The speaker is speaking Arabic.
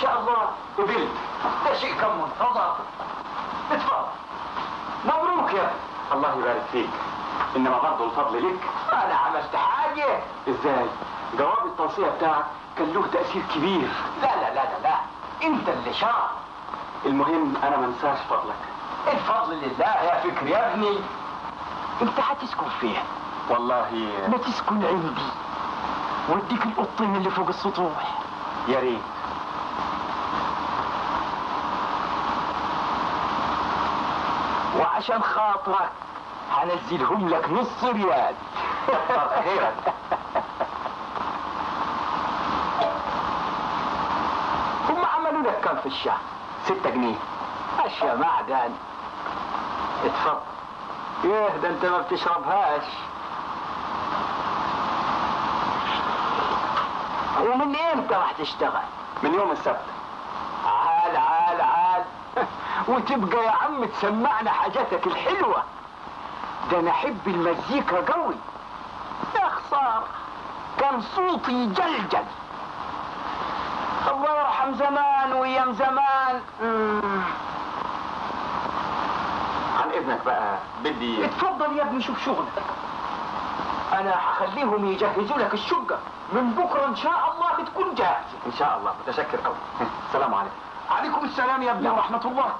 شاء الله قبلت. ده شيء كان منتظر. اتفضل. مبروك يا ابني. الله يبارك فيك، انما برضه الفضل لك. انا عملت حاجه؟ ازاي؟ جواب التوصيه بتاعك كان له تاثير كبير. لا لا لا لا لا، انت اللي شاطر. المهم انا ما انساش فضلك. الفضل لله يا فكر يا ابني. انت هتسكن فين؟ والله ما تسكن عندي واديك القطين اللي فوق السطوح. يا ريت. وعشان خاطرك هنزلهم لك نص ريال. كتر خيرك. هم عملوا لك كم في الشهر؟ 6 جنيه. اشياء معدن. اتفضل. ايه ده انت ما بتشربهاش. ومن امتى راح تشتغل؟ من يوم السبت. عال عال عال. وتبقى يا عم تسمعنا حاجاتك الحلوة. ده انا احب المزيكا قوي. يا خسارة كان صوتي جلجل. الله يرحم زمان وايام زمان. عن اذنك بقى بدي. اتفضل يا ابني شوف شغلك. انا هخليهم يجهزوا لك الشقة من بكرة ان شاء الله بتكون جاهزة. ان شاء الله، متشكر قوي. السلام عليكم. عليكم السلام يا ابني ورحمة الله.